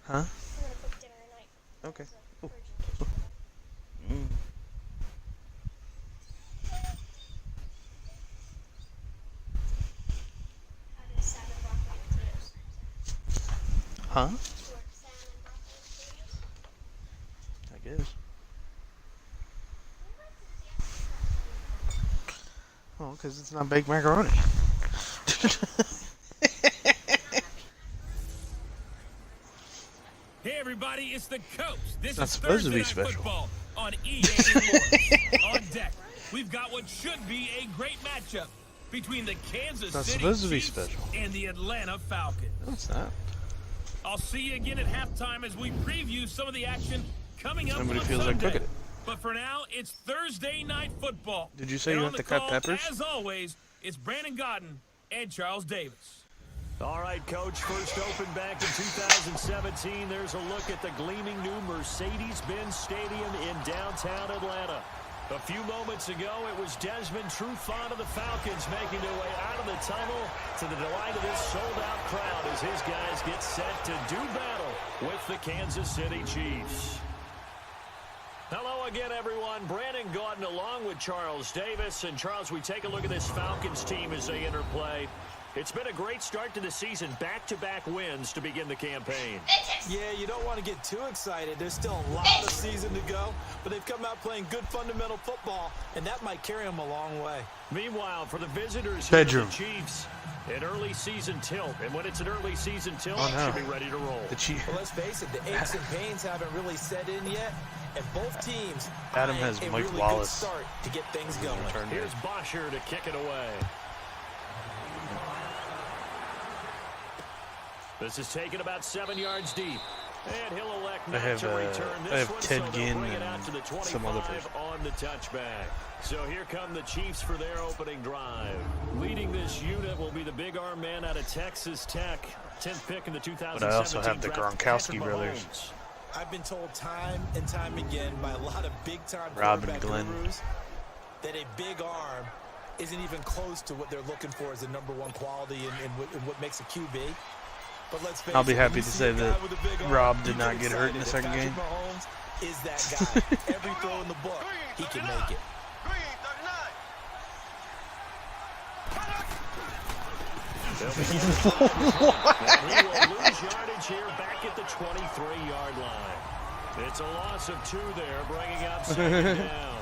Huh? I'm gonna cook dinner tonight. Okay. So, Mm. I did salmon, broccoli, and potatoes. Huh? Short salmon, broccoli, and potatoes. I guess. Oh, because it's not baked macaroni. Hey everybody, it's the coach. This Not is supposed to Thursday be Night special. Football on EA Sports. On deck, we've got what should be a great matchup between the Kansas Not City supposed to be Chiefs special. and the Atlanta Falcons. No, it's not. I'll see you again at halftime as we preview some of the action coming up Nobody on feels like Sunday. cooking it. But for now, it's Thursday Night Football. Did you say And you on have the to cut call, peppers? As always, it's Brandon Godden and Charles Davis. All right, Coach, first opened back in 2017. There's a look at the gleaming new Mercedes-Benz Stadium in downtown Atlanta. A few moments ago, it was Desmond Trufant of the Falcons making their way out of the tunnel to the delight of this sold-out crowd as his guys get set to do battle with the Kansas City Chiefs. Hello again, everyone. Brandon Gaudin along with Charles Davis. And, Charles, we take a look at this Falcons team as they enter play. It's been a great start to the season, back-to-back wins to begin the campaign. Yeah, you don't want to get too excited. There's still a lot of season to go, but they've come out playing good fundamental football, and that might carry them a long way. Meanwhile, for the visitors Bedroom. here, the Chiefs, an early season tilt. And when it's an early season tilt, Oh, no. should be ready to roll. The Chief. Well, let's face it, the aches and pains haven't really set in yet, and both teams Adam eyeing has a Mike really Wallace. good start to get things going. Here's Bosher to kick it away. This is taken about 7 yards deep. And he'll elect not to return this I have one, Ted so they'll Ginn bring it out and to the 25 some other person. on the touchback. So here come the Chiefs for their opening drive. Leading this unit will be the big arm man out of Texas Tech. 10th pick in the 2017 But I also have the draft, Gronkowski Patrick brothers. Mahomes. I've been told time and time again by a lot of big-time Rob and quarterback Glenn. gurus that a big arm isn't even close to what they're looking for as a #1 quality and what makes a QB. But let's face I'll be it, happy when you to see say a guy that with a big arm, Rob you did not get hurt in the excited. second game. If Patrick Mahomes is that guy. Every throw in the book, he can make it. He will lose yardage here back at the 23-yard line. It's a loss of 2 there, bringing up second down.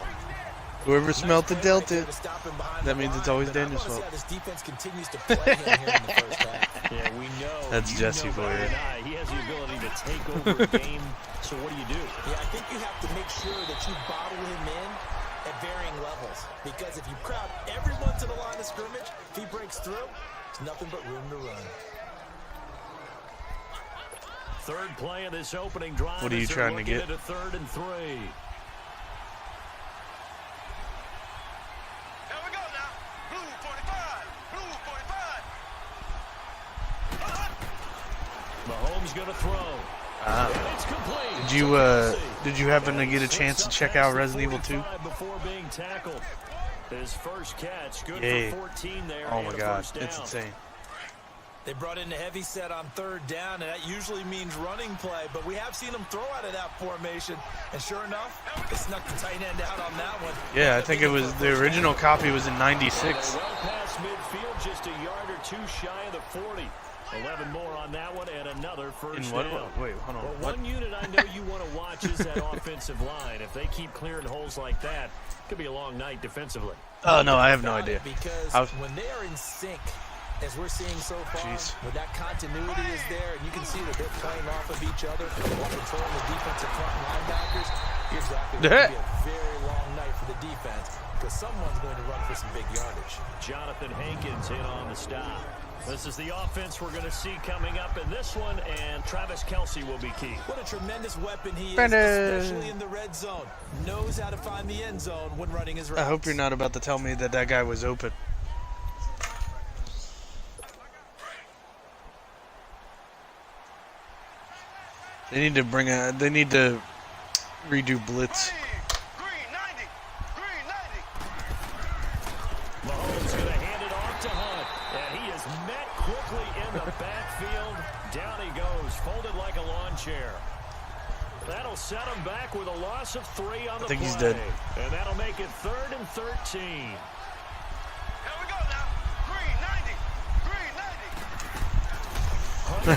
Whoever smelt the Delta, To stop him behind that the means line, it's always but I Daniel's wanna see fault. how this defense continues to play him here in the first half. Yeah, we know. That's you Jesse know for better you. than I. He has the ability to take over a game. So what do you do? Yeah, I think you have to make sure that you bottle him in at varying levels. Because if you crowd everyone to the line of scrimmage, if he breaks through, there's nothing but room to run. Third play of this opening drive. What are you as they're trying to looking get? At a 3rd and 3. Here we go now. Blue 45. Blue 45. Mahomes going to throw. And it's complete. Did you happen to get a chance to check out Resident Evil 2? Before being tackled. His first catch, good Yeah. for 14 there. Oh and my a God, first down. it's insane. They brought in the heavy set on 3rd down, and that usually means running play, but we have seen them throw out of that formation, and sure enough, they snuck the tight end out on that one. Yeah, I think it was the original copy was in '96. Well past midfield, just a yard or 2 shy of the 40. 11 more on that one, and another first In what? down. Wait, hold on. Well, What? one unit I know you want to watch is that offensive line. If they keep clearing holes like that, it could be a long night defensively. Oh no, I have no idea. Because I was- when they are in sync, as we're seeing so far, Jeez. when that continuity is there, and you can see that they're playing off of each other while controlling the defensive front linebackers, you're exactly right. It's going to be a very long night for the defense because someone's going to run for some big yardage. Jonathan Hankins in on the stop. This is the offense we're going to see coming up in this one, and Travis Kelce will be key. What a tremendous weapon he is, Brandon. especially in the red zone. Knows how to find the end zone when running his routes. I hope you're not about to tell me that that guy was open. They need to redo blitz. Green 90. Green 90. Mahomes going to hand it off to Hunt, and he is met quickly in the backfield. Down he goes, folded like a lawn chair. That'll set him back with a loss of 3 on the play. I think he's dead. And that'll make it 3rd and 13. Here we go now. Green 90. Green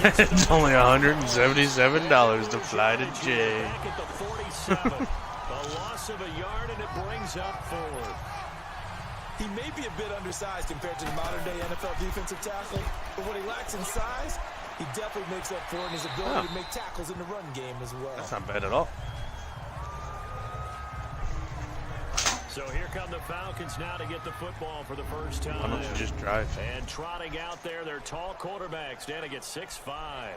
90. It's only $177 to fly to Jay. Back at the 47. A loss of a yard, and it brings up 4th. He may be a bit undersized compared to the modern-day NFL defensive tackle, but what he lacks in size, he definitely makes up for in his ability to make tackles in the run game as well. That's not bad at all. So here come the Falcons now to get the football for the first time. Why don't you just drive? And trotting out there, their tall quarterback standing at 6'5".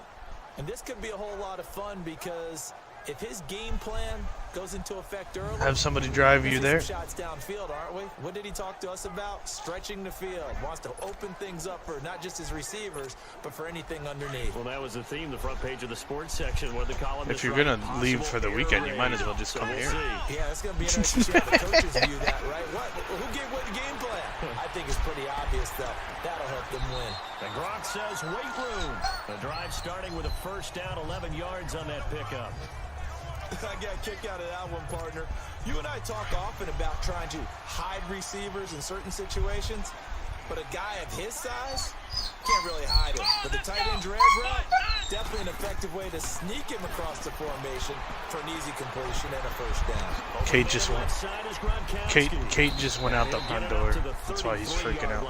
And this could be a whole lot of fun because if his game plan goes into effect early, Have somebody drive you there? some shots downfield, aren't we? What did he talk to us about? Stretching the field. Wants to open things up for not just his receivers, but for anything underneath. Well, that was the theme, the front page of the sports section, where the column If you're gonna leave for the weekend, you might as well just come here. Yeah, that's going to be interesting to see how the coaches view that, right? Who gave away the game plan? I think it's pretty obvious, though. That'll help them win. And Gronk says, wait room. The drive starting with a first down, 11 yards on that pickup. I got a kick out of that one, partner. You and I talk often about trying to hide receivers in certain situations, but a guy of his size can't really hide him. But the tight end drag route, definitely an effective way to sneak him across the formation for an easy completion and a first down. Kate just went. Kate just went out the front door. That's why he's freaking out.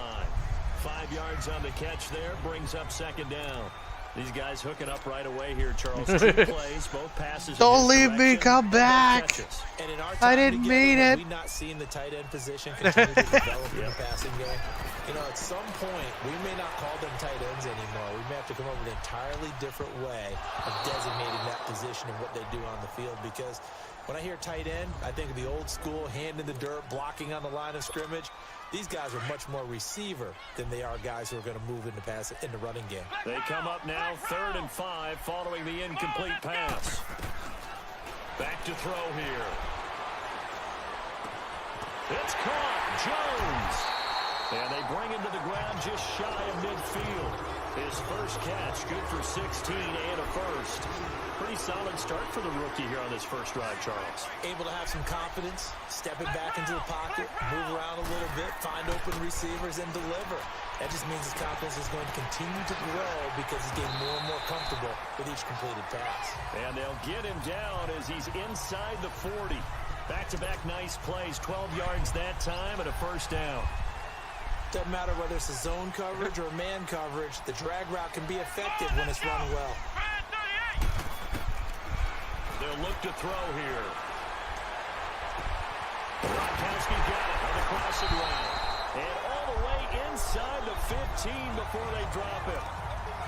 5 yards on the catch there, brings up 2nd down. These guys hooking up right away here, Charles. 2 plays, both passes. Don't leave me, come back. And in our I time didn't together, mean have it. we not seen the tight end position continue to develop in the passing game? You know, at some point, we may not call them tight ends anymore. We may have to come up with an entirely different way of designating that position and what they do on the field, because when I hear tight end, I think of the old school, hand in the dirt, blocking on the line of scrimmage. These guys are much more receiver than they are guys who are going to move into pass in the running game. They come up now 3rd and 5 following the incomplete pass. Back to throw here. It's caught. Jones. And they bring him to the ground just shy of midfield. His first catch, good for 16 and a first. Pretty solid start for the rookie here on this first drive, Charles. Able to have some confidence, stepping back into the pocket, move around a little bit, find open receivers, and deliver. That just means his confidence is going to continue to grow because he's getting more and more comfortable with each completed pass. And they'll get him down as he's inside the 40. Back-to-back nice plays, 12 yards that time and a first down. Doesn't matter whether it's a zone coverage or man coverage, the drag route can be effective when it's run well. They'll look to throw here. Gronkowski got it on the crossing route. And all the way inside the 15 before they drop it.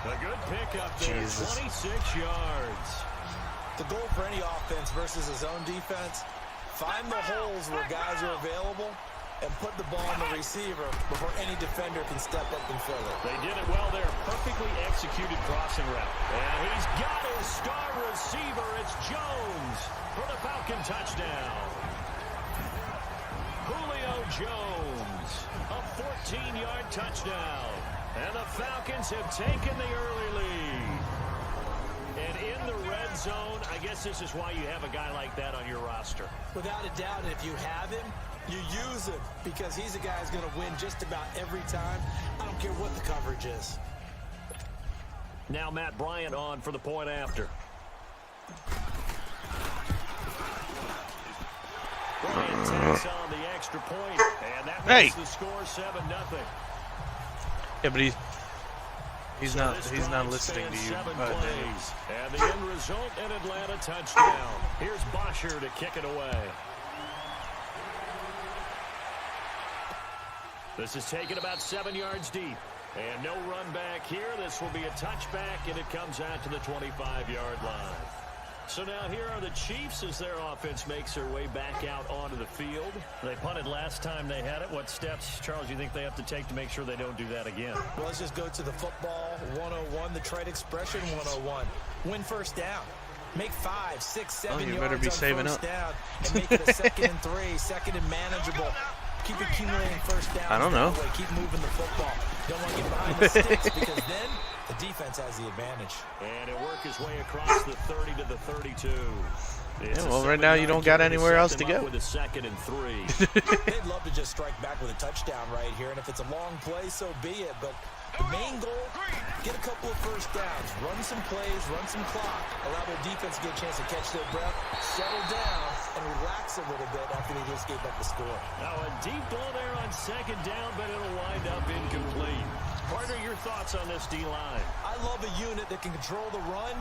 A good pickup there, Jesus. 26 yards. The goal for any offense versus a zone defense, find the holes where guys are available and put the ball on the receiver before any defender can step up and fill it. They did it well there. Perfectly executed crossing route. And he's got his star receiver. It's Jones for the Falcon touchdown. Julio Jones, a 14-yard touchdown. And the Falcons have taken the early lead. And in the red zone, I guess this is why you have a guy like that on your roster. Without a doubt, if you have him, you use him because he's a guy who's going to win just about every time. I don't care what the coverage is. Now Matt Bryant on for the point after. Bryant takes on the extra point, and that makes the score 7-0. Yeah, but he's not listening to you. And the end result, an Atlanta touchdown. Here's Bosher to kick it away. This is taken about 7 yards deep. And no run back here. This will be a touchback, and it comes out to the 25-yard line. So now here are the Chiefs as their offense makes their way back out onto the field. They punted last time they had it. What steps, Charles, you think they have to take to make sure they don't do that again? Well, let's just go to the football 101, the trade expression 101. Win first down. Make 5, 6, 7 you yards better be on saving first up. down and make it a 2nd and 3, 2nd and manageable. Keep accumulating first downs. I don't know. That way. Keep moving the football. Don't want to get behind the sticks because then the defense has the advantage. And it work his way across the 30 to the 32. Yeah, well, right now you don't got anywhere else to go. With a 2nd and 3. They'd love to just strike back with a touchdown right here, and if it's a long play, so be it. But the main goal, get a couple of first downs, run some plays, run some clock, allow their defense to get a chance to catch their breath, settle down, and relax a little bit after they just gave up the score. Now a deep ball there on 2nd down, but it'll wind up incomplete. Partner, your thoughts on this D-line? I love a unit that can control the run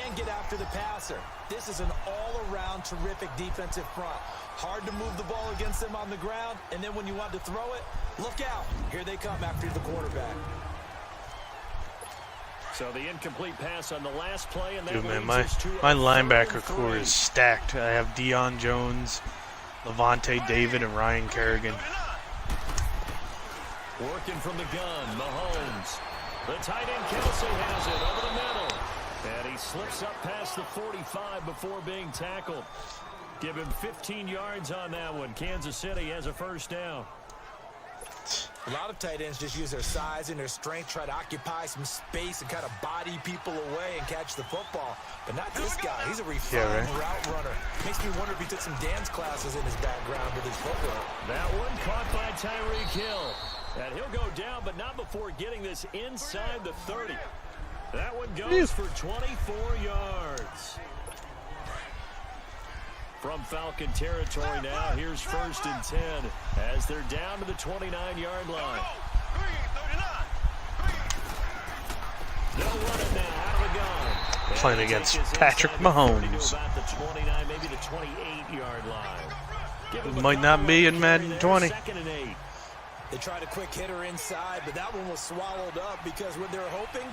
and get after the passer. This is an all-around terrific defensive front. Hard to move the ball against them on the ground, and then when you want to throw it, look out. Here they come after the quarterback. So the incomplete pass on the last play, and that Dude, man, leads us to my a linebacker 3rd and core 3. is stacked. I have Deion Jones, Levante David, and Ryan Kerrigan. Working from the gun, Mahomes. The tight end Kelsey has it over the middle. And he slips up past the 45 before being tackled. Give him 15 yards on that one. Kansas City has a first down. A lot of tight ends just use their size and their strength, try to occupy some space and kind of body people away and catch the football. But not this guy. He's a refined route runner. Makes me wonder if he took some dance classes in his background with his footwork. That one caught by Tyreek Hill. And he'll go down, but not before getting this inside the 30. That one goes for 24 yards. From Falcon territory now, here's 1st and 10 as they're down to the 29-yard line. They'll run it now out of the gun. Playing against Patrick Mahomes. About the 29, maybe the 28-yard line. It might not be in Madden 20. 2nd and 8. They tried a quick hitter inside, but that one was swallowed up because what they're hoping,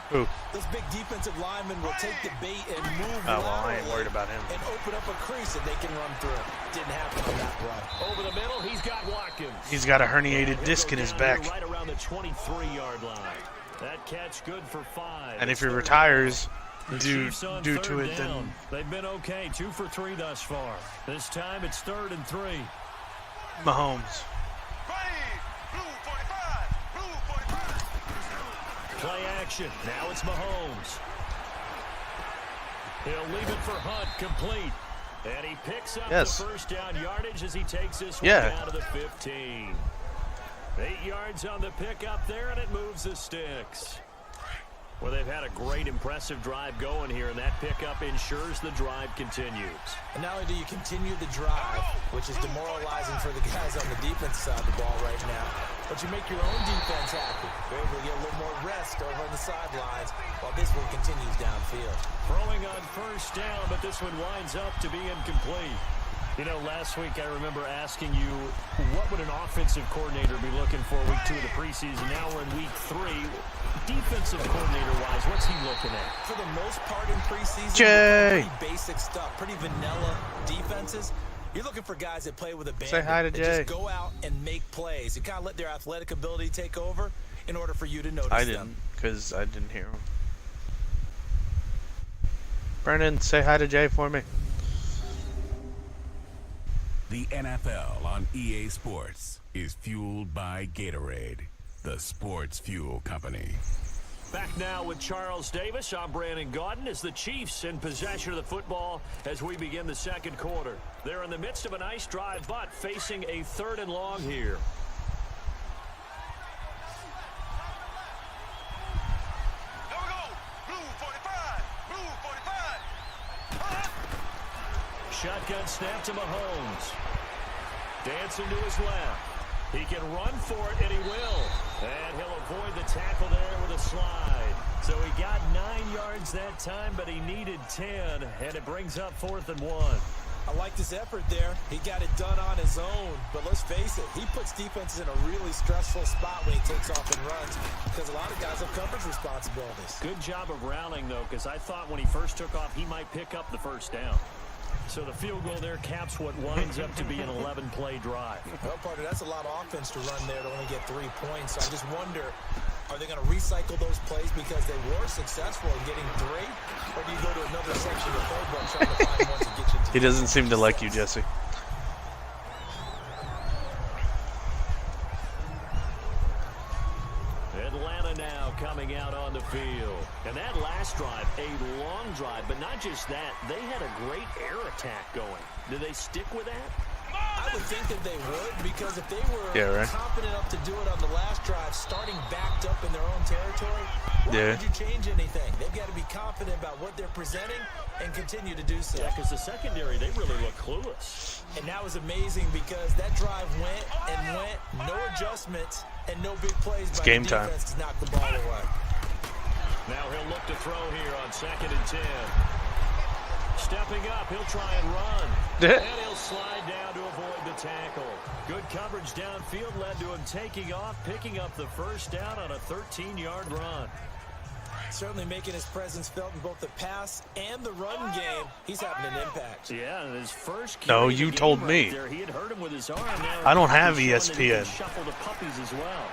this big defensive lineman will take the bait and move Oh, well, I ain't worried about him. and open up a crease that they can run through. Didn't happen on that run. Over the middle, he's got Watkins. He's got a herniated disc in his back. Right around the 23-yard line. That catch good for 5. And if he retires due Chiefs on to 3rd it, down. then They've been okay, 2 for 3 thus far. This time it's 3rd and 3. Mahomes. Play action. Now it's Mahomes. He'll leave it for Hunt, complete. And he picks up the first down yardage as he takes this one down to the 15. 8 yards on the pickup there, and it moves the sticks. Well, they've had a great, impressive drive going here, and that pickup ensures the drive continues. And not only do you continue the drive, which is demoralizing for the guys on the defense side of the ball right now, but you make your own defense happy. You're able to get a little more rest over on the sidelines while this one continues downfield. Throwing on 1st down, but this one winds up to be incomplete. You know, last week I remember asking you, what would an offensive coordinator be looking for week 2 of the preseason? Now we're in week 3. Defensive coordinator-wise, what's he looking at? For the most part in preseason, Jay. pretty basic stuff, pretty vanilla defenses. You're looking for guys that play with a band. Say hi to that Jay. Just go out and make plays. You kind of let their athletic ability take over in order for you to notice them. I didn't, because I didn't hear him. Brennan, say hi to Jay for me. The NFL on EA Sports is fueled by Gatorade, the sports fuel company. Back now with Charles Davis. I'm Brandon Gaudin as the Chiefs in possession of the football as we begin the 2nd quarter. They're in the midst of a nice drive, but facing a 3rd and long here. There we go. Blue 45. Blue 45. Shotgun snap to Mahomes. Dancing to his left. He can run for it, and he will. And he'll avoid the tackle there with a slide. So he got 9 yards that time, but he needed 10, and it brings up 4th and 1. I like this effort there. He got it done on his own. But let's face it, he puts defenses in a really stressful spot when he takes off and runs because a lot of guys have coverage responsibilities. Good job of rounding, though, because I thought when he first took off, he might pick up the first down. So the field goal there caps what winds up to be an 11-play drive. Well, partner, that's a lot of offense to run there to only get 3 points. So I just wonder, are they going to recycle those plays because they were successful in getting 3? Or do you go to another section of the playbook trying to find ones that get you to He doesn't seem to like you, Jesse. Atlanta now coming out on the field. And that last drive, a long drive, but not just that. They had a great air attack going. Do they stick with that? I would think that they would, because if they were confident enough to do it on the last drive, starting backed up in their own territory, why would you change anything? They've got to be confident about what they're presenting and continue to do so. Yeah, because the secondary, they really look clueless. And that was amazing because that drive went and went, no adjustments and no big plays by the defense to knock the ball away. Now he'll look to throw here on 2nd and 10. Stepping up, he'll try and run. And he'll slide down to avoid the tackle. Good coverage downfield led to him taking off, picking up the first down on a 13-yard run. Certainly making his presence felt in both the pass and the run game. He's having an impact. Yeah, and his first No, you told me. There, he had hurt him with his arm. Now I don't have ESPN. Shuffle the puppies as well.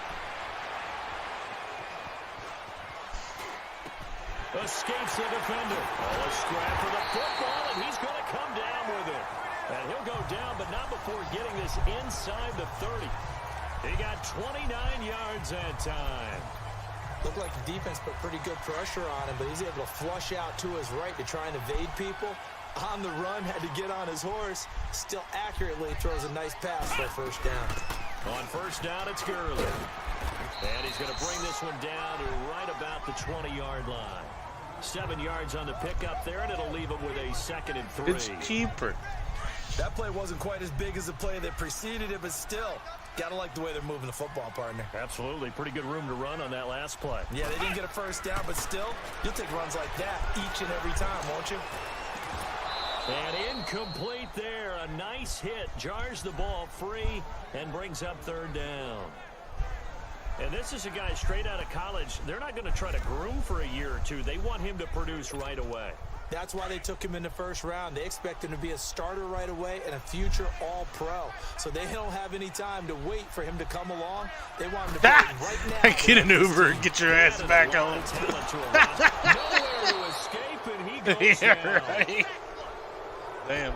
Escapes the defender. Oh, a scrap for the football, and he's going to come down with it. And he'll go down, but not before getting this inside the 30. He got 29 yards that time. Looked like the defense put pretty good pressure on him, but he's able to flush out to his right to try and evade people. On the run, had to get on his horse. Still accurately throws a nice pass for a first down. On first down, it's Gurley. And he's going to bring this one down to right about the 20-yard line. 7 yards on the pickup there, and it'll leave him with a 2nd and 3. It's cheaper. That play wasn't quite as big as the play that preceded it, but still, gotta like the way they're moving the football, partner. Absolutely. Pretty good room to run on that last play. Yeah, they didn't get a first down, but still, you'll take runs like that each and every time, won't you? And incomplete there. A nice hit. Jars the ball free and brings up 3rd down. And this is a guy straight out of college. They're not going to try to groom for a year or two. They want him to produce right away. That's why they took him in the first round. They expect him to be a starter right away and a future all-pro. So they don't have any time to wait for him to come along. They want him to play right now. Get an Uber and get your ass back home. Nowhere to escape, and he goes down. Right. Damn.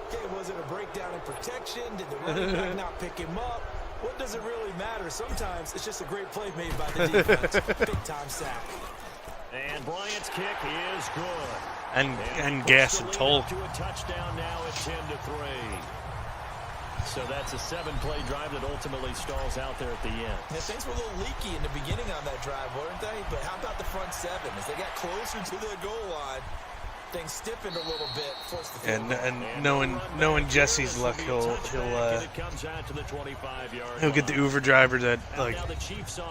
Okay, was it a breakdown in protection? Did the running back not pick him up? What does it really matter? Sometimes it's just a great play made by the defense. Big-time sack. And Bryant's kick is good. And gas and toll. To a touchdown now at 10-3. So that's a 7-play drive that ultimately stalls out there at the end. Yeah, things were a little leaky in the beginning on that drive, weren't they? But how about the front 7? As they got closer to the goal line, things stiffened a little bit. Forced the field goal. And knowing Jesse's luck, he'll get the Uber driver that like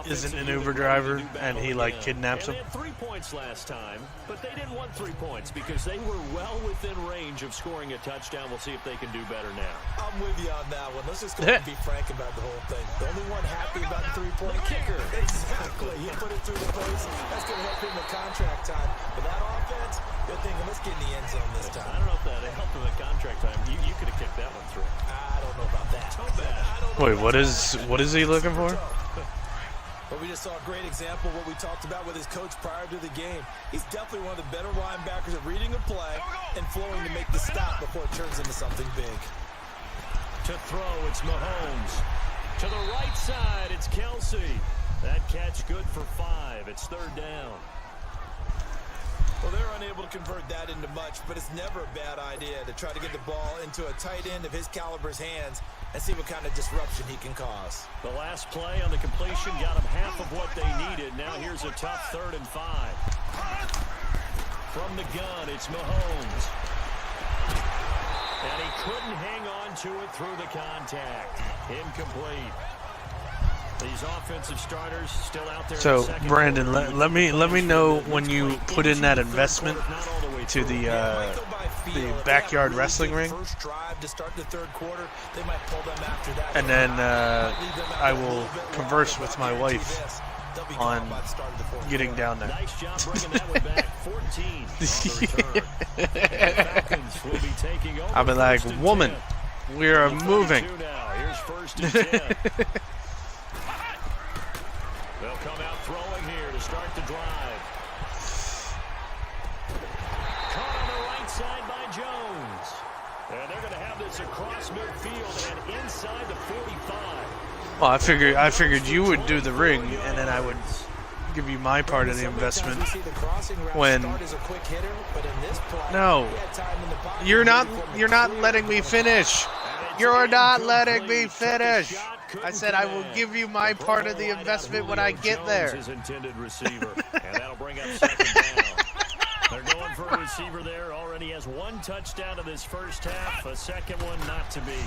isn't an Uber driver, and he like kidnaps him. They had 3 points last time, but they didn't want 3 points because they were well within range of scoring a touchdown. We'll see if they can do better now. I'm with you on that one. Let's just go ahead and be frank about the whole thing. The only one happy about the 3-point kicker. Exactly. He put it through the post. That's going to help him in contract time. But that offense, they're thinking, let's get in the end zone this time. I don't know if that helped him in contract time. You could have kicked that one through. I don't know about that. So bad. Wait, what is he looking for? But we just saw a great example of what we talked about with his coach prior to the game. He's definitely one of the better linebackers at reading a play and flowing to make the stop before it turns into something big. To throw, it's Mahomes. To the right side, it's Kelsey. That catch good for 5. It's 3rd down. Well, they're unable to convert that into much, but it's never a bad idea to try to get the ball into a tight end of his caliber's hands and see what kind of disruption he can cause. The last play on the completion got them half of what they needed. Now here's a tough 3rd and 5. From the gun, it's Mahomes. And he couldn't hang on to it through the contact. Incomplete. These offensive starters still out there. So Brandon, let me know when you put in that investment to the backyard wrestling ring, and then I will converse with my wife on getting down there. Nice job bringing that one back. 14 on the return. Will be taking over. I'll be like, woman, we are moving. Here's 1st and 10. They'll come out throwing here to start the drive. Caught on the right side by Jones. And they're going to have this across midfield and inside the 45. Well, I figured you would do the ring, and then I would give you my part of the investment. When no, you're not letting me finish. You're not letting me finish. I said I will give you my part of the investment when I get there. They're going for a receiver there. Already has one touchdown in this first half. A second one not to be.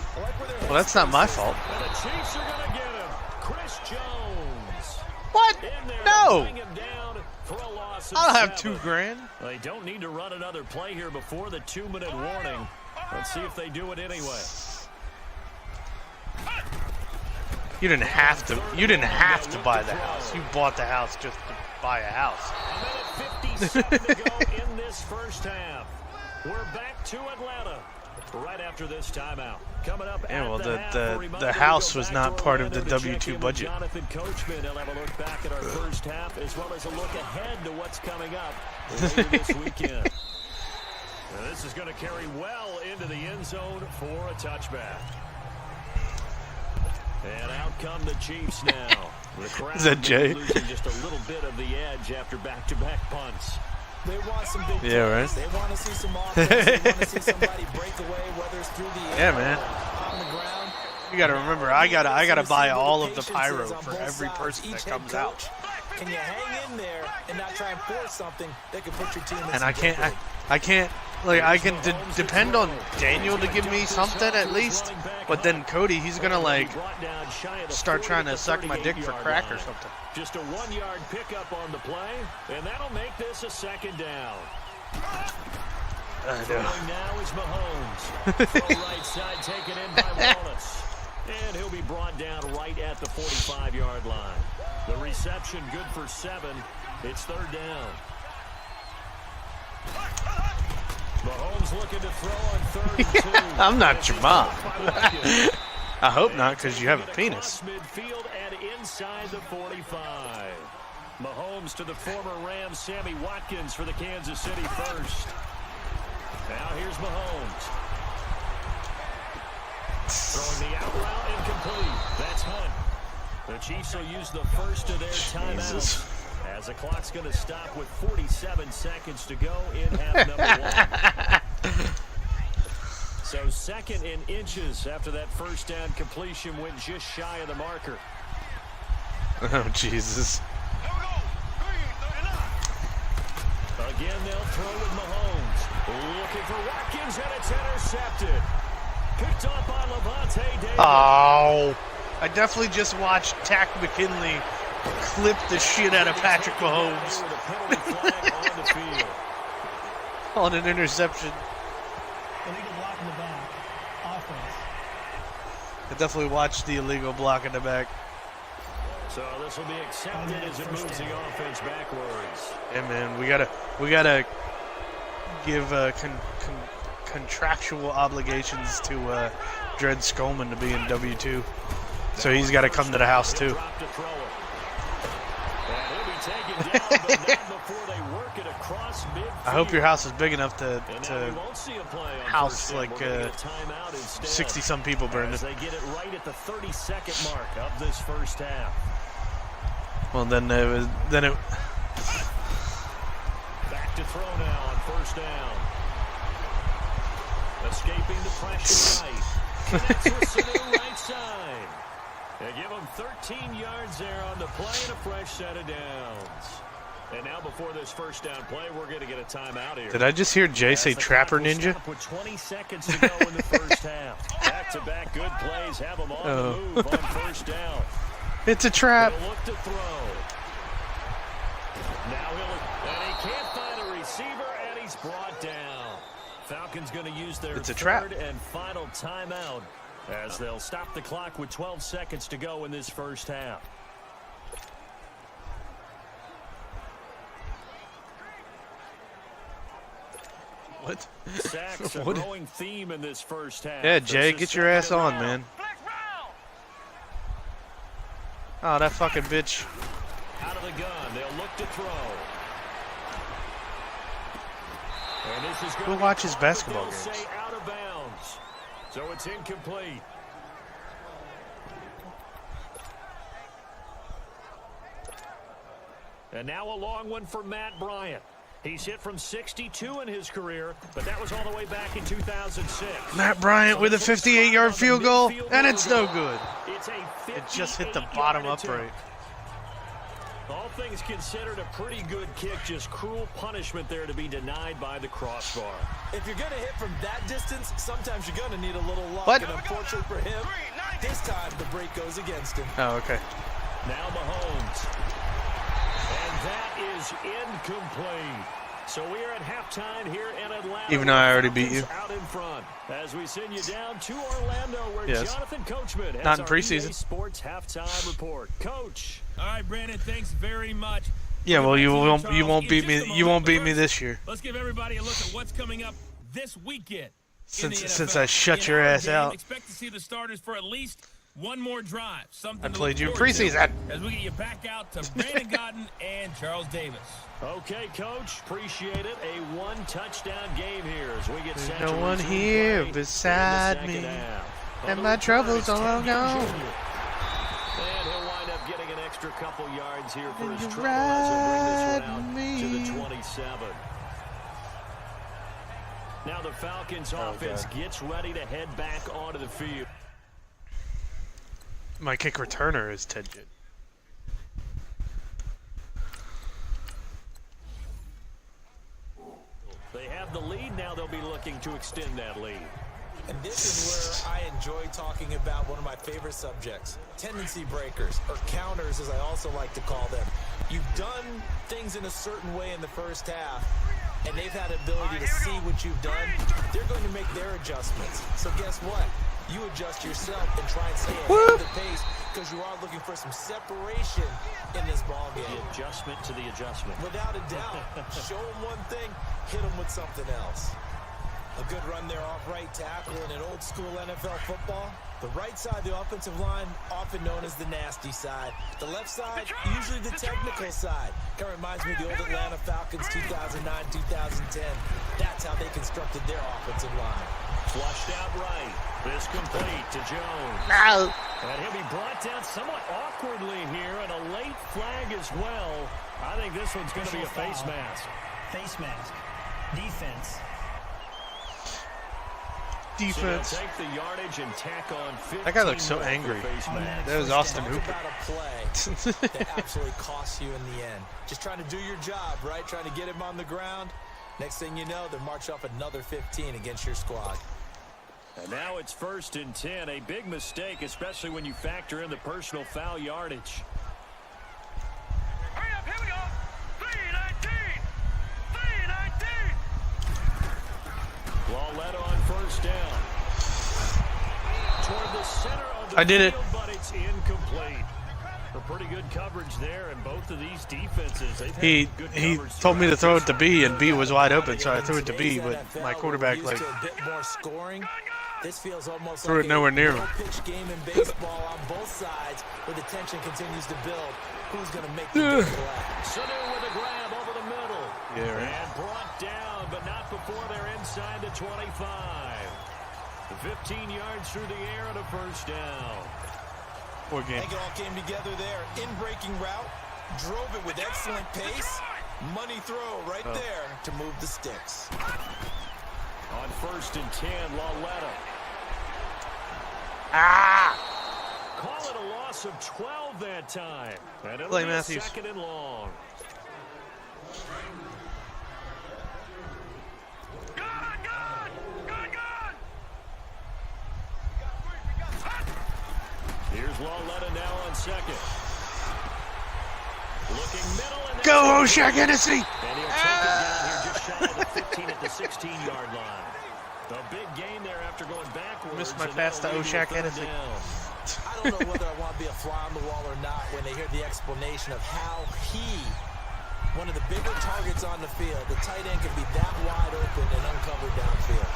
Well, that's not my fault. And the Chiefs are going to get him. Chris Jones. What? No. Bring him down for a loss of I'll have 7. $2 grand. They don't need to run another play here before the 2-minute warning. Let's see if they do it anyway. You didn't have to. You didn't have to buy the house. You bought the house just to buy a house. A minute 57 to go in this first half. We're back to Atlanta right after this timeout. Coming up Yeah, well, at the house was not part of the W2 budget. Jonathan Coachman, he'll have a look back at our first half as well as a look ahead to what's coming up later this weekend. Now, this is going to carry well into the end zone for a touchback. And out come the Chiefs now. The crowd Is that Jay? losing just a little bit of the edge after back-to-back punts. They want some big Yeah, right. plays. They want to see some offense. They want to see somebody break away, whether it's through the air Yeah, man. or on the ground. You gotta remember, I gotta buy all of the pyro for every person that comes out. Can you hang in there and not try and force something that could put your team in And some I can't, jeopardy? I can't, like, I can depend on Daniel to give me something at least, but then Cody, he's gonna, like, start trying to suck my dick for crack or something. Just a 1-yard pickup on the play, and that'll make this a second down. I know. Throwing now is Mahomes. Throw right side taken in by Wallace. And he'll be brought down right at the 45-yard line. The reception good for 7. It's third down. Mahomes looking to throw on 3rd and 2. I'm not your mom. I hope not, because you have a penis. Midfield and inside the 45. Mahomes to the former Rams, Sammy Watkins for the Kansas City first. Now here's Mahomes. Throwing the out route incomplete. That's Hunt. The Chiefs will use the first of their timeouts as the clock's going to stop with 47 seconds to go in half number 1. So second in inches after that first down completion went just shy of the marker. Oh, Jesus. Again, they'll throw with Mahomes. Looking for Watkins, and it's intercepted. Picked off by Levante David. Oh, I definitely just watched Tack McKinley clip the shit out of Patrick Mahomes on an interception. Illegal block in the back. Offense. I definitely watched the illegal block in the back. So this will be accepted as it moves the offense backwards. Yeah, man, we gotta give contractual obligations to Dred Skolman to be in W2, so he's got to come to the house too. I hope your house is big enough to house like 60-some people, Brendan. They get it right at the 32nd mark of this first half. Well, then it Back to throw now on first down. Escaping the pressure right. Connects with Sanu right side. They give him 13 yards there on the play and a fresh set of downs. And now before this first down play, we're going to get a timeout here. Did I just hear Jay say Trapper Ninja? With 20 seconds to go in the first half. Back-to-back good plays have them on the move on first down. It's a trap. He'll look to throw. Now and he can't find a receiver, and he's brought down. Falcons going to use their third and final timeout as they'll stop the clock with 12 seconds to go in this first half. What? Sacks, a growing theme in this first half. Yeah, Jay, get your ass on, man. Oh, that fucking bitch. Out of the gun, they'll look to throw. And this is Who watches basketball games? Say out of bounds. So it's incomplete. And now a long one for Matt Bryant. He's hit from 62 in his career, but that was all the way back in 2006. Matt Bryant with a 58-yard field goal, and it's no good. It just hit the bottom upright. All things considered, a pretty good kick. Just cruel punishment there to be denied by the crossbar. If you're going to hit from that distance, sometimes you're going to need a little luck. What? And unfortunately for him, this time the break goes against him. Oh, okay. Now Mahomes. And that is incomplete. So we are at halftime here in Atlanta. Even though I already beat you. Out in front as we send you down to Orlando, where Yes. Jonathan Coachman has Not in our preseason. EA Sports halftime report. Coach. All right, Brandon, thanks very much. Yeah, well, you won't beat me. In just a You won't moment, beat but me first, this year. Let's give everybody a look at what's coming up this weekend. in the Since NFL. I shut In your our ass game, out. Expect to see the starters for at least one more drive. Something I to played look you in forward to preseason. as we get you back out to Brandon Godden and Charles Davis. Okay, Coach. Appreciate it. A one-touchdown game here as we get set There's to no one resume here play in the beside second me, half. and On the my return, troubles it's are Ted Ginn gone. Jr. And he'll wind up getting an extra couple yards here for And his you trouble as he'll bring this ride one out to me. the 27. Now the Falcons offense gets ready to head back onto the field. My kick returner is Ted Ginn. They have the lead. Now they'll be looking to extend that lead. And this is where I enjoy talking about one of my favorite subjects, tendency breakers, or counters as I also like to call them. You've done things in a certain way in the first half, and they've had the ability to see what you've done. They're going to make their adjustments. So guess what? You adjust yourself and try and stay ahead of the pace because you are looking for some separation in this ball game. The adjustment to the adjustment. Without a doubt. Show them one thing, hit them with something else. A good run there off right tackle in an old-school NFL football. The right side of the offensive line, often known as the nasty side. The left side, usually the technical side. Kind of reminds me of the old Atlanta Falcons 2009-2010. That's how they constructed their offensive line. Flushed out right. This complete to Jones. No. And he'll be brought down somewhat awkwardly here, and a late flag as well. I think this one's going to be a face mask. Face mask. Defense. Defense. So they'll take the yardage and tack on 15 That guy looks so more for angry. face mask. That was Austin Talk Hooper. about a play that absolutely costs you in the end. Just trying to do your job, right? Trying to get him on the ground. Next thing you know, they're marching off another 15 against your squad. And now it's 1st and 10. A big mistake, especially when you factor in the personal foul yardage. Hurry up, here we go. 319. 319. Lawletta on 1st down. Toward the center of the I did it. field, but it's incomplete. A pretty good coverage there, and both of these defenses, they've had He good he coverage told me to throw it throughout. to B, and B was wide open, so I threw it to B, In but today's my NFL, quarterback we're used like to a bit more scoring. This feels almost threw like it nowhere near a him. pitch game in baseball on both sides, where the tension continues to build. Who's going to make the big play? Sanu with a grab over the middle. Yeah, right. And brought down, but not before they're inside the 25. The 15 yards through the air and a 1st down. Poor I game. think it all came together there. In-breaking route, drove it with excellent pace. Money throw right there to move the sticks. On 1st and 10, Lawletta. Call it a loss of 12 that time. And it'll Clay be Matthews. 2nd and long. Good. Here's Lawletta now on 2nd. Looking middle. And Go, O'Shea Hennessy! And he'll take it down here just shy of the 15 at the 16-yard line. The big gain there after going backwards. Missed my and pass to that'll lead O'Shea a 3rd Hennessy. down. I don't know whether I want to be a fly on the wall or not when they hear the explanation of how one of the bigger targets on the field, the tight end can be that wide open and uncovered downfield.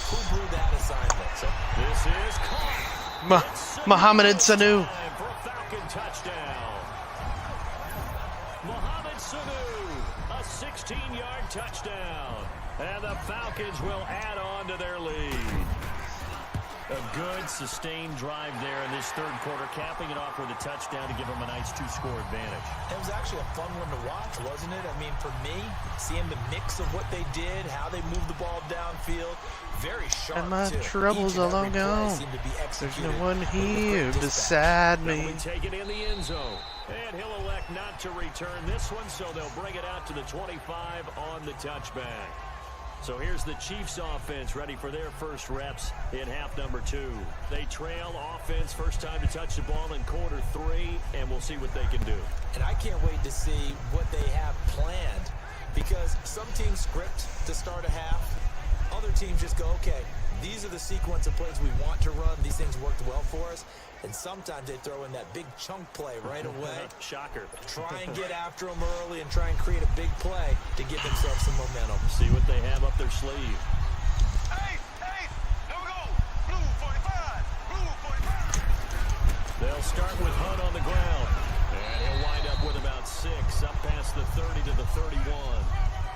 Who blew that assignment? So This is caught. Mohamed Sanu. Time for a Falcon touchdown. Mohamed Sanu, a 16-yard touchdown. And the Falcons will add on to their lead. A good, sustained drive there in this third quarter, capping it off with a touchdown to give them a nice 2-score advantage. It was actually a fun one to watch, wasn't it? I mean, for me, seeing the mix of what they did, how they moved the ball downfield, very sharp, And my too. troubles all Each and every play gone. seemed to be There's executed no one with here great beside They'll me. be taken in the end zone. And he'll elect not to return this one, so they'll bring it out to the 25 on the touchback. So here's the Chiefs offense ready for their first reps in half number 2. They trail offense, first time to touch the ball in quarter 3, and we'll see what they can do. And I can't wait to see what they have planned, because some teams script to start a half. Other teams just go, okay, these are the sequence of plays we want to run. These things worked well for us. And sometimes they throw in that big chunk play right away. Shocker. Try and get after them early and try and create a big play to give themselves some momentum. See what they have up their sleeve. Hey, hey, here we go. Blue 45, blue 45. They'll start with Hunt on the ground. And he'll wind up with about 6, up past the 30 to the 31.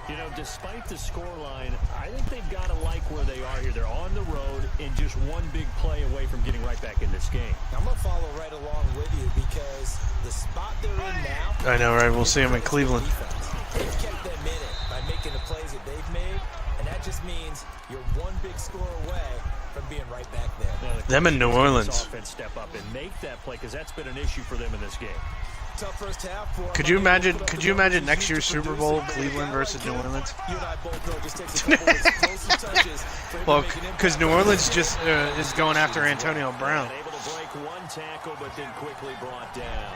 You know, despite the scoreline, I think they've got to like where they are here. They're on the road and just one big play away from getting right back in this game. I'm going to follow right along with you, because the spot they're in now... I know, right? We'll see him in Cleveland. They've kept them in it by making the plays that they've made, and that just means you're one big score away from being right back there. Now, Them in New Orleans. Offense step up and make that play, because that's been an issue for them in this game. Tough first half for Could you imagine next year's Super Bowl, Cleveland versus New Orleans? You and I both know it just takes a couple of explosive touches for him to Well, make an because impact. New Orleans just is going after Antonio Brown. Able to break one tackle, but then quickly brought down.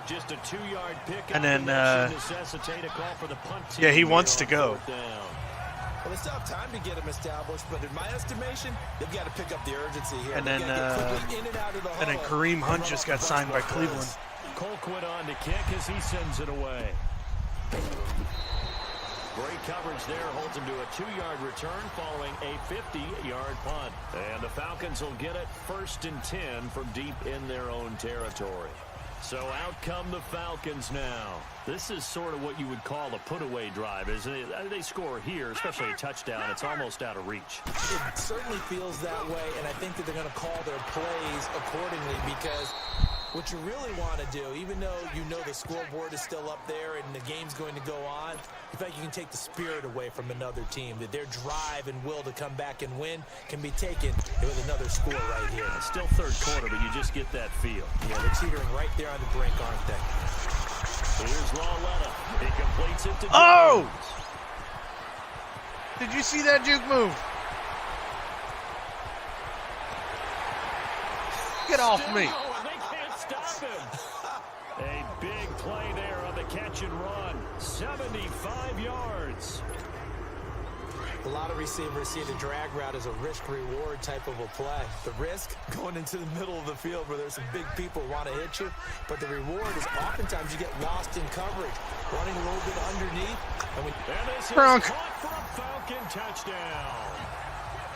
Just a 2-yard pick. And then, necessitate a call for the punt team yeah, he here wants to on go. 4th down. Well, they still have time to get him established, but in my estimation, they've got to pick up the urgency here. And They've then, got to get quickly in and out of the And then huddle Kareem Hunt and just run got off signed by the Cleveland. Colquitt on to kick as he sends it away. Great coverage there, holds him to a 2-yard return following a 50-yard punt. And the Falcons will get it 1st and 10 from deep in their own territory. So out come the Falcons now. This is sort of what you would call a put-away drive, isn't it? They score here, especially a touchdown. It's almost out of reach. It certainly feels that way, and I think that they're going to call their plays accordingly, because what you really want to do, even though you know the scoreboard is still up there and the game's going to go on, in fact, you can take the spirit away from another team, that their drive and will to come back and win can be taken with another score right here. It's still third quarter, but you just get that feel. Yeah, they're teetering right there on the brink, aren't they? Here's Lawletta. He completes it to Jones. Oh! Did you see that juke move? Get off me. Oh, they can't stop him. A big play there on the catch and run. 75 yards. A lot of receivers see the drag route as a risk-reward type of a play. The risk, going into the middle of the field where there's some big people want to hit you, but the reward is oftentimes you get lost in coverage, running a little bit underneath. And this is Gronk. caught for a Falcon touchdown.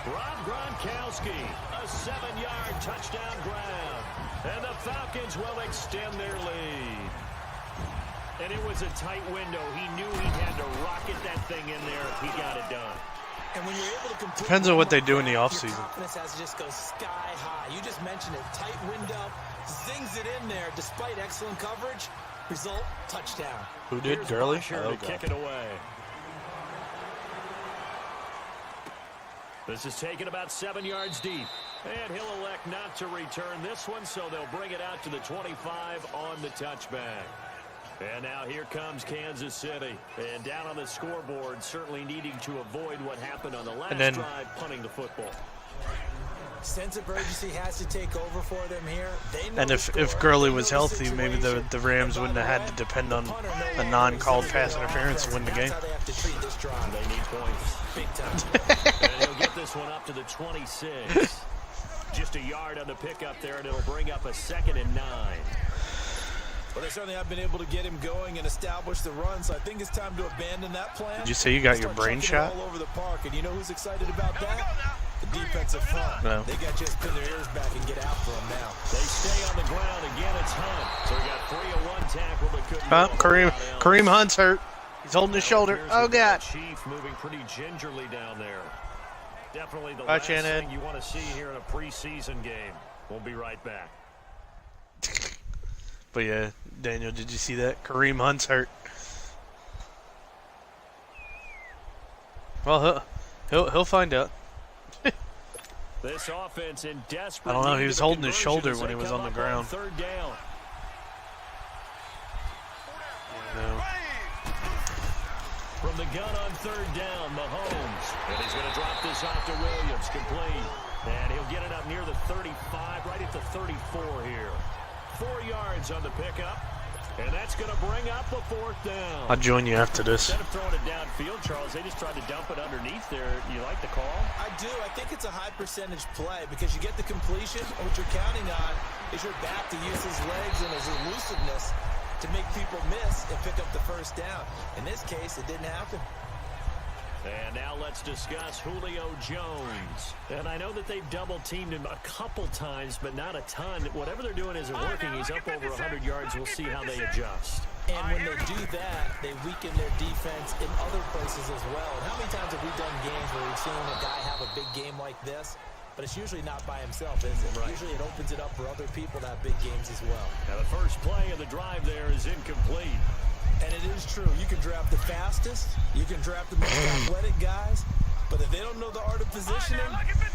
Rob Gronkowski, a 7-yard touchdown grab. And the Falcons will extend their lead. And it was a tight window. He knew he had to rocket that thing in there if he got it done. And when you're able to complete, Depends on what they do in the your offseason. confidence has to just go sky high. You just mentioned it. Tight window, zings it in there despite excellent coverage. Result, touchdown. Who did? Here's Gurley? Bosher Oh, to God. kick it away. This is taken about 7 yards deep. And he'll elect not to return this one, so they'll bring it out to the 25 on the touchback. And now here comes Kansas City. And down on the scoreboard, certainly needing to avoid what happened on the last drive, punting the football. Sense of urgency has to take over for them here. They know And the if score. Gurley They was know healthy, maybe the Rams wouldn't have had to depend on a non-called pass interference to win the game. That's how they have to treat this drive. They need points. Big time. And he'll get this one up to the 26. Just a yard on the pickup there, and it'll bring up a 2nd and 9. Well, they certainly have been able to get him going and establish the run, so I think it's time to abandon that plan. Did you say you got your Start brain chucking it shot? all over the park, and you know who's excited about that? The defensive front. No. They got to just pin their ears back and get after him now. They stay on the ground again. It's Hunt. So he got 3 of 1 tackle, but couldn't do a whole lot else. Kareem Hunt's hurt. He's holding his shoulder. Here's Oh, the God. Chief moving pretty gingerly down there. Definitely the Bye, last Shannon. thing you want to see here in a preseason game. We'll be right back. But yeah, Daniel, did you see that? Kareem Hunt's hurt. Well, he'll find out. This offense in desperate. I don't know. He need was of a holding his conversion shoulder as when they he was come on the up ground. Third down. No. From the gun on third down, Mahomes. And he's going to drop this off to Williams, complete. And he'll get it up near the 35, right at the 34 here. 4 yards on the pickup. And that's going to bring up a fourth down. I'll join you after this. Instead of throwing it downfield, Charles, they just tried to dump it underneath there. You like the call? I do. I think it's a high percentage play because you get the completion, and what you're counting on is your back to use his legs and his elusiveness to make people miss and pick up the first down. In this case, it didn't happen. And now let's discuss Julio Jones. And I know that they've double-teamed him a couple times, but not a ton. Whatever they're doing isn't working. He's up over 100 yards. We'll see how they adjust. And when they do that, they weaken their defense in other places as well. And how many times have we done games where we've seen a guy have a big game like this? But it's usually not by himself, is it? Right. Usually it opens it up for other people to have big games as well. Now the first play of the drive there is incomplete. And it is true. You can draft the fastest. You can draft the most athletic guys. But if they don't know the art of positioning,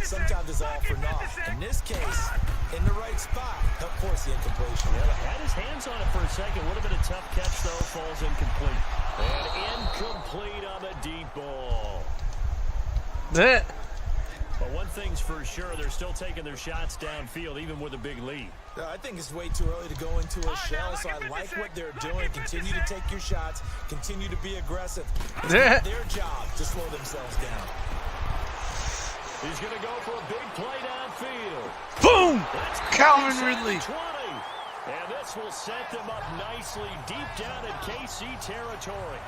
sometimes it's all for naught. In this case, in the right spot, help force the incompletion. Yeah, had his hands on it for a second. Would have been a tough catch, though. Falls incomplete. And incomplete on the deep ball. That. But one thing's for sure, they're still taking their shots downfield, even with a big lead. I think it's way too early to go into a shell, so I like what they're doing. Continue to take your shots. Continue to be aggressive. It's not their job to slow themselves down. He's going to go for a big play downfield. Boom! Calvin Ridley. 20. And this will set them up nicely deep down in KC territory.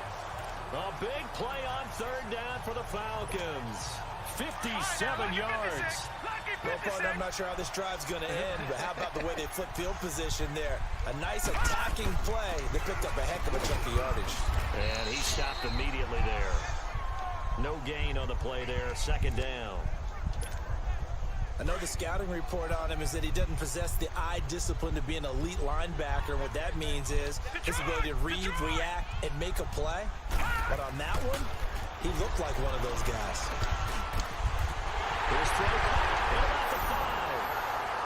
A big play on third down for the Falcons. 57 yards. Well, partner, I'm not sure how this drive's going to end, but how about the way they flip field position there? A nice attacking play. They picked up a heck of a chunk of yardage. And he stopped immediately there. No gain on the play there. Second down. I know the scouting report on him is that he doesn't possess the eye discipline to be an elite linebacker. What that means is his ability to read, react, and make a play. But on that one, he looked like one of those guys. Here's Trey at about the 5.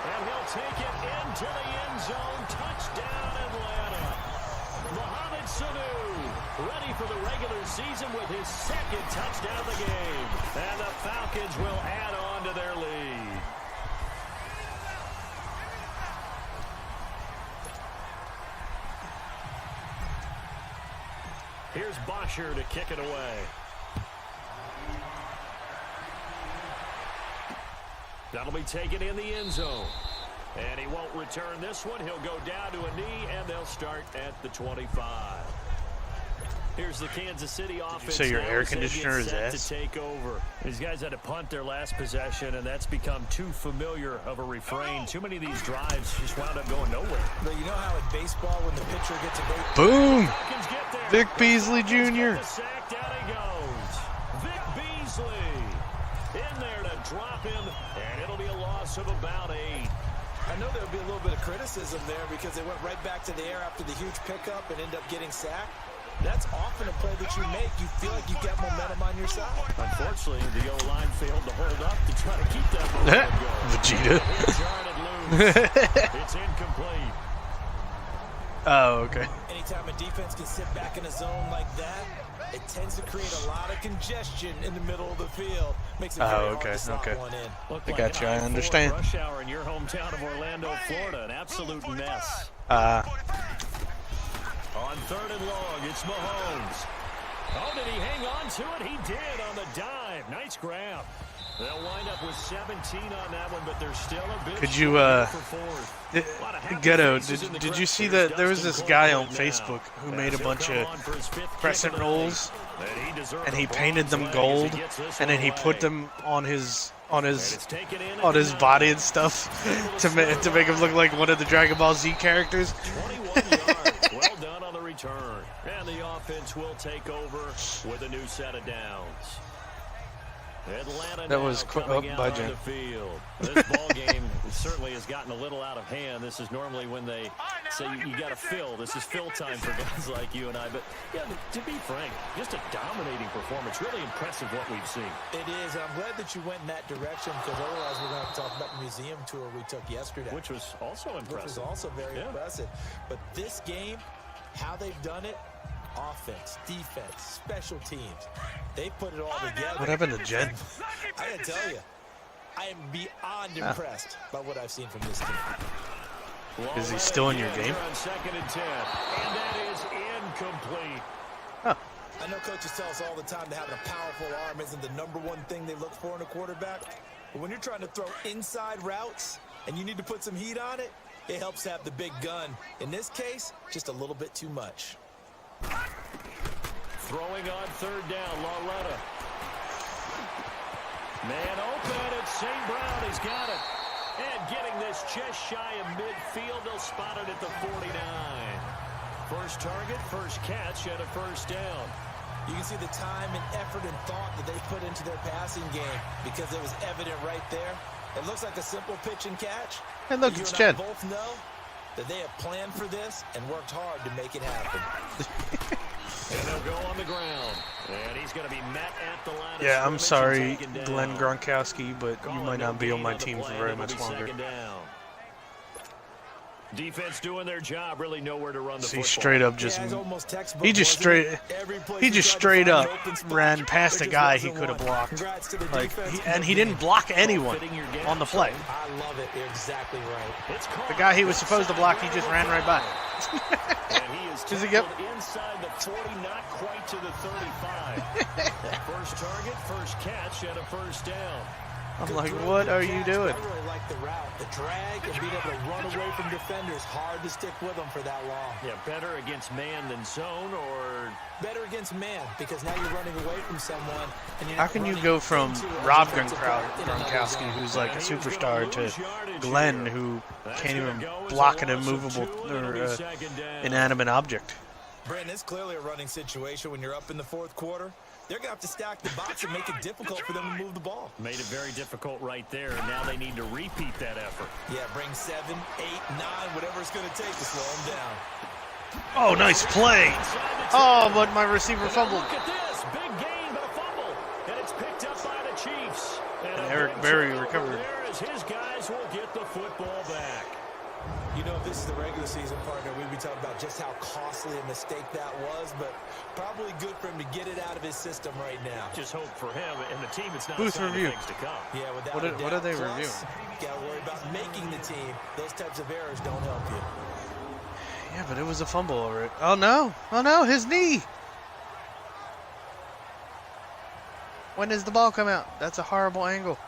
And he'll take it into the end zone. Touchdown, Atlanta. Mohamed Sanu ready for the regular season with his second touchdown of the game. And the Falcons will add on to their lead. Here's Bosher to kick it away. That'll be taken in the end zone. And he won't return this one. He'll go down to a knee, and they'll start at the 25. Here's the Kansas City offense. So your now air as they get conditioner is set ass? to take over. These guys had to punt their last possession, and that's become too familiar of a refrain. Too many of these drives just wound up going nowhere. But you know how in baseball when the pitcher gets a big... Boom! Falcons get there. Vic Beasley Jr. The sack, down he goes. Vic Beasley in there to drop him, and it'll be a loss of about 8. I know there'll be a little bit of criticism there because they went right back to the air after the huge pickup and ended up getting sacked. That's often a play that you make. You feel like you got momentum on your side. Unfortunately, the O-line failed to hold up to try to keep that momentum going. Vegeta. Here's Jarnett loose. It's incomplete. Oh, okay. Anytime a defense can sit back in a zone like that, it tends to create a lot of congestion in the middle of the field. Makes it very hard to slot one in. Looked I like got you. I an understand. rush hour in your hometown of Orlando, Florida. An absolute mess. On third and long, it's Mahomes. Oh, did he hang on to it? He did on the dive. Nice grab. They'll wind up with 17 on that one, but they're still a bit. Could you, Ghetto, did you see that there was this guy on Facebook who made a bunch of crescent rolls and he painted them gold and then he put them on his body and stuff to make him look like one of the Dragon Ball Z characters? 21 yards. Well done on the return. And the offense will take over with a new set of downs. Atlanta That now was coming out by on Jen. the field. This ball game certainly has gotten a little out of hand. This is normally when they say you got to fill. This is fill time for guys like you and I. But yeah, to be frank, just a dominating performance. Really impressive what we've seen. It is, and I'm glad that you went in that direction, because otherwise we're going to talk about the museum tour we took yesterday. Which was also impressive. Which was also very impressive. But this game, how they've done it, offense, defense, special teams, they put it all together. What happened to Jen? I gotta tell you, I am beyond impressed by what I've seen from this team. Is he still in your game? On 2nd and 10, and that is incomplete. I know coaches tell us all the time that having a powerful arm isn't the #1 thing they look for in a quarterback. But when you're trying to throw inside routes and you need to put some heat on it, it helps to have the big gun. In this case, just a little bit too much. Throwing on 3rd down, Lauletta. Man open, it's St. Brown. He's got it. And getting this just shy of midfield, they'll spot it at the 49. First target, first catch, and a 1st down. You can see the time and effort and thought that they put into their passing game, because it was evident right there. It looks like a simple pitch and catch. And look, it's Jen. Both know that they have planned for this and worked hard to make it happen. And they'll go on the ground. And he's going to be met at the line. Yeah, I'm sorry, Glenn Gronkowski, but you might not be on my team for very much longer. Defense doing their job, really nowhere to run the football. He straight up just he just straight up ran past a guy he could have blocked. Like, and he didn't block anyone on the play. I love it. You're exactly right. The guy he was supposed to block, he just ran right by. And he is inside the 40, not quite to the 35. First target, first catch, and a 1st down. I'm like, what are you doing? I really like the route, the drag, and being able to run away from defenders. Hard to stick with them for that long. Yeah, better against man than zone, or better against man, because now you're running away from someone. And you're how can you go from Rob Gronkowski, who's like a superstar, to Glenn, who can't even block an immovable or inanimate object? Brandon, it's clearly a running situation when you're up in the 4th quarter. They're going to have to stack the box and make it difficult for them to move the ball. Made it very difficult right there, and now they need to repeat that effort. Yeah, bring 7, 8, 9, whatever it's going to take to slow them down. Oh, nice play. Oh, but my receiver fumbled. Look at this. Big gain, but a fumble. And it's picked up by the Chiefs. And Eric Berry recovered. There as his guys will get the football back. You know, if this is the regular season, partner, we'd be talking about just how costly a mistake that was, but probably good for him to get it out of his system right now. Just hope for him and the team it's not Booth review. things to come. Yeah, without what are they reviewing? Got to worry about making the team. Those types of errors don't help you. Yeah, but it was a fumble already. Oh, no. Oh, no, his knee. When does the ball come out? That's a horrible angle.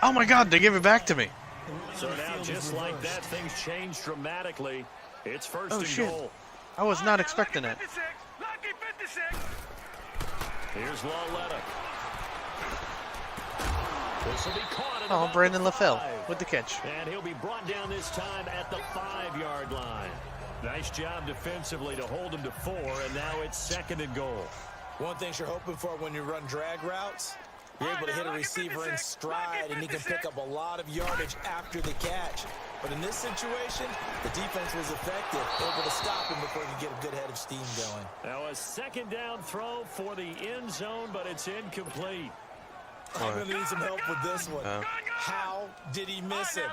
Oh my God, they gave it back to me. So now, just like that, things change dramatically. It's 1st and goal. I was not expecting that. Here's Lauletta. This will be caught at Oh, Brandon LaFell with the catch. And he'll be brought down this time at the 5-yard line. Nice job defensively to hold him to 4, and now it's 2nd and goal. One thing you're hoping for when you run drag routes, you're able to hit a receiver in stride, and he can pick up a lot of yardage after the catch. But in this situation, the defense was effective, able to stop him before he could get a good head of steam going. Now a 2nd down throw for the end zone, but it's incomplete. I'm going to need some help with this one. How did he miss him?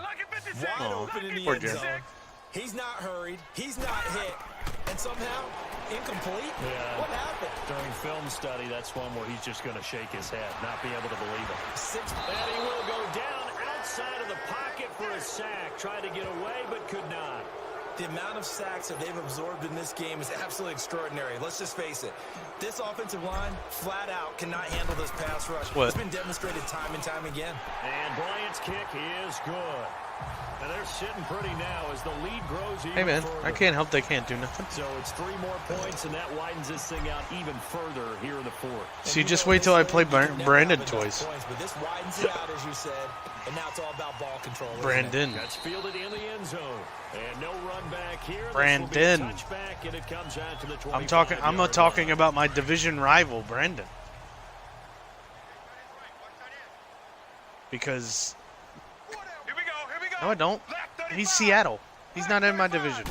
Wide open in the end zone. He's not hurried. He's not hit. And somehow, incomplete? Yeah. What happened? During film study, that's one where he's just going to shake his head, not be able to believe it. And he will go down outside of the pocket for a sack. Tried to get away, but could not. The amount of sacks that they've absorbed in this game is absolutely extraordinary. Let's just face it. This offensive line, flat out, cannot handle this pass rush. What? It's been demonstrated time and time again. And Bryant's kick is good. And they're sitting pretty now as the lead grows even Hey, man, further. I can't help they can't do nothing. So it's 3 more points, and that widens this thing out even further here in the fourth. See, just wait till I play Brandon toys. But this widens it out, as you said, and now it's all about ball control. Brandon. That's fielded in the end zone. And no run back here. Brandon. Touchback, and it comes out to the I'm talking about my division rival, Brandon. Because no, I don't. He's Seattle. He's not in my division.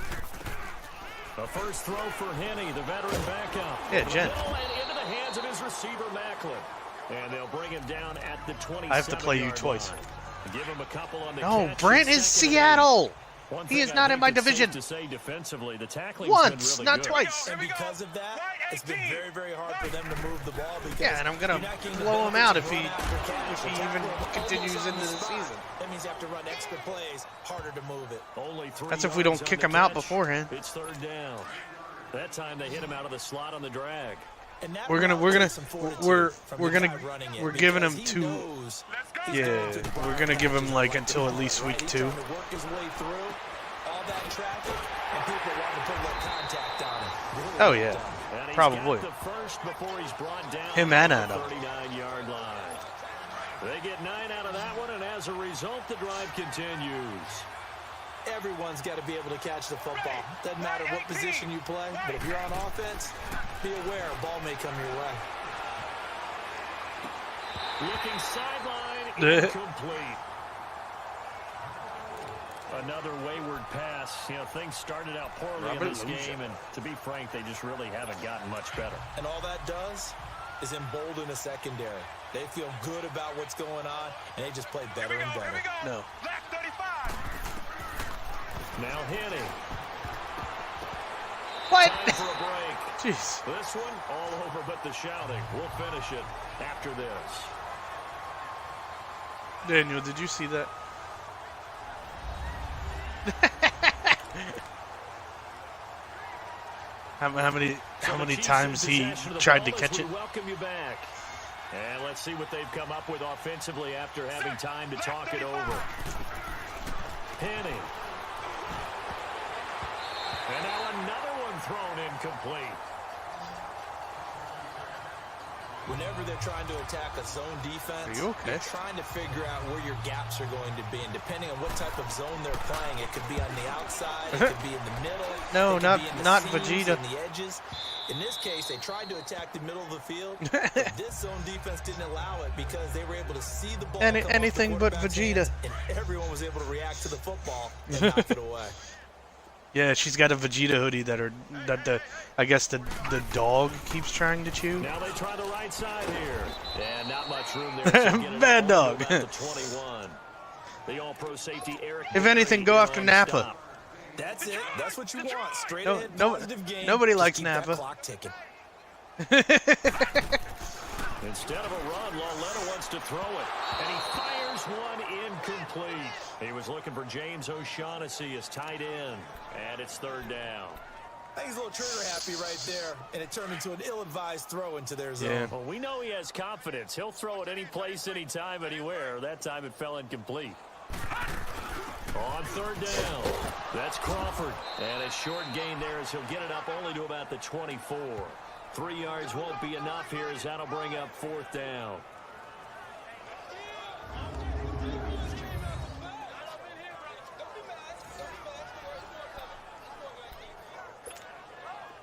The first throw for Henney, the veteran backup. Yeah, Jen. Into the hands of his receiver, Macklin. And they'll bring him down at the 27-yard line. I have to play you twice. Give him a couple on the No, catch. Brent is Seattle. He is not in my division. To say defensively, the Once, really not good. twice. And because of that, it's been very, very hard for them to move the ball. Because Yeah, and I'm gonna blow him out if he even continues into the season. That means you have to run extra plays, harder to move it. Only 3 That's if we don't yards kick on him the out catch. beforehand. It's third down. That time they hit him out of the slot on the drag. And that We're route giving takes some fortitude from the guy running it we're giving him because he 2. knows he's Yeah, going to the we're ball. gonna give him like until at least week He's 2. trying to work his way through all that traffic, and people want to put a little contact on him. Really Oh well yeah, done. And he's probably. got the first before he's brought down Him at and the Adam. 39-yard line. They get 9 out of that one, and as a result, the drive continues. Everyone's got to be able to catch the football. Doesn't matter what position you play, but if you're on offense, be aware a ball may come your way. Looking sideline, incomplete. Another wayward pass. You know, things started out poorly in this game, and to be frank, they just really haven't gotten much better. And all that does is embolden a secondary. They feel good about what's going on, and they just play better and better. No. Now Henney. What? Time for a break. Jeez. This one all over but the shouting. We'll finish it after this. Daniel, did you see that? how many times he tried to catch it? Welcome you back. And let's see what they've come up with offensively after having time to talk it over. Henney. And now another one thrown incomplete. Whenever they're trying to attack a zone defense, Are you okay? you're trying to figure out where your gaps are going to be. And depending on what type of zone they're playing, it could be on the outside, it could be in the middle. No, it could be in the not seams Vegeta. and the edges. In this case, they tried to attack the middle of the field. But this zone defense didn't allow it because they were able to see the ball come off the anything but quarterback's Vegeta. hands, and everyone was able to react to the football and knock it away. Yeah, she's got a Vegeta hoodie I guess the dog keeps trying to chew. Now they try the right side here. And not much room there. To get it Bad all dog. to about the 21. The all-pro safety, Eric. If anything, go after Napa. That's it. That's what you want. Straight No- ahead, no- positive game. nobody Just likes keep that Napa. clock ticking. Instead of a run, Lauletta wants to throw it. And he fires one incomplete. He was looking for James O'Shaughnessy as tight end. And it's third down. I think he's a little trigger happy right there, and it turned into an ill-advised throw into their zone. Yeah. Well, we know he has confidence. He'll throw it any place, anytime, anywhere. That time it fell incomplete. On third down, that's Crawford. And a short gain there as he'll get it up only to about the 24. 3 yards won't be enough here as that'll bring up fourth down.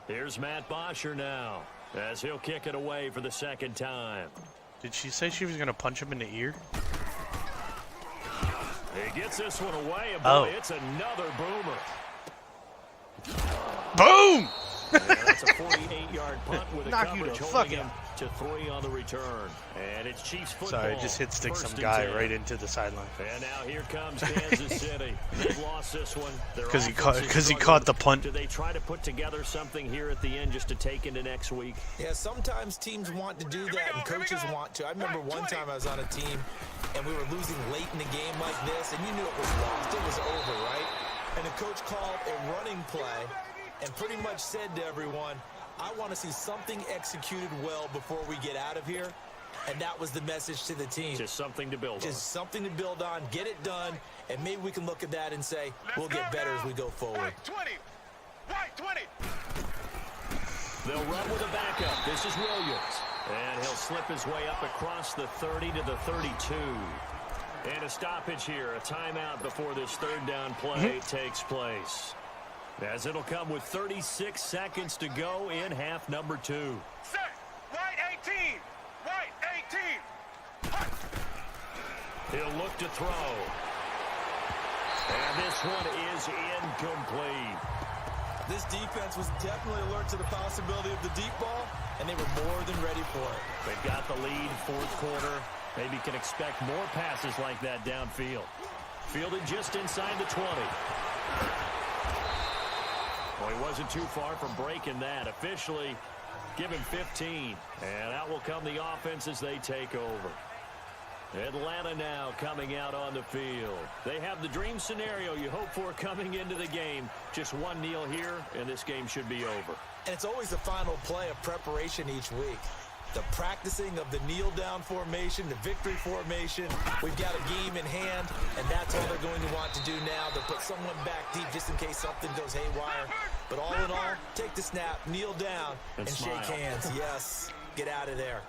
Here's Matt Bosher now as he'll kick it away for the second time. Did she say she was gonna punch him in the ear? He gets this one away, and Oh. boy, it's another boomer. Boom! And that's a 48-yard punt with a Knock you coverage the holding fuck him to 3 on the return. And it's Chiefs football. Sorry, I just hit stick some First and guy 10. right into the sideline. And now here comes Kansas City. They've lost this one. Because he caught the punt. Do they try to put together something here at the end just to take into next week? Yeah, sometimes teams want to do that, and coaches want to. I remember one time I was on a team, and we were losing late in the game like this, and you knew it was lost. It was over, right? And the coach called a running play and pretty much said to everyone, I want to see something executed well before we get out of here. And that was the message to the team. Just something to build on. Just something to build on, get it done, and maybe we can look at that and say, we'll get better as we go forward. White 20. White 20. They'll run with a backup. This is Williams. And he'll slip his way up across the 30 to the 32. And a stoppage here, a timeout before this third down play takes place. As it'll come with 36 seconds to go in half number 2. Set. White 18. White 18. He'll look to throw. And this one is incomplete. This defense was definitely alert to the possibility of the deep ball, and they were more than ready for it. They've got the lead, fourth quarter. Maybe can expect more passes like that downfield. Fielded just inside the 20. Well, he wasn't too far from breaking that. Officially, give him 15. And out will come the offense as they take over. Atlanta now coming out on the field. They have the dream scenario you hope for coming into the game. Just one kneel here, and this game should be over. And it's always the final play of preparation each week. The practicing of the kneel-down formation, the victory formation. We've got a game in hand, and that's all they're going to want to do now. They'll put someone back deep just in case something goes haywire. But all in all, take the snap, kneel down, and shake hands. Yes, get out of there.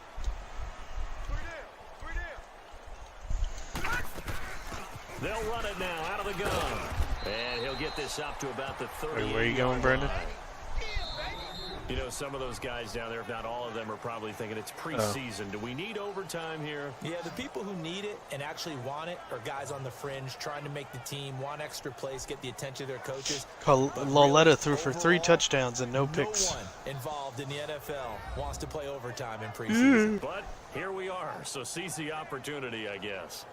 They'll run it now out of the gun. And he'll get this up to about the 30. Where are you going, Brendan? You know, some of those guys down there, if not all of them, are probably thinking it's preseason. Do we need overtime here? Yeah, the people who need it and actually want it are guys on the fringe trying to make the team, want extra plays, get the attention of their coaches. Lauletta threw for 3 touchdowns and no picks. No one involved in the NFL wants to play overtime in preseason. But here we are, so seize the opportunity, I guess.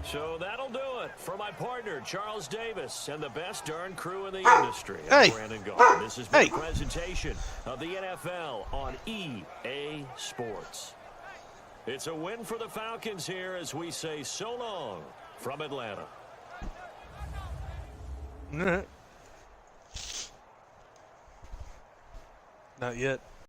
So that'll do it for my partner, Charles Davis, and the best darn crew in the industry. Hey. Brandon Gaul. This has been a presentation of the NFL on EA Sports. It's a win for the Falcons here as we say so long from Atlanta. Not yet.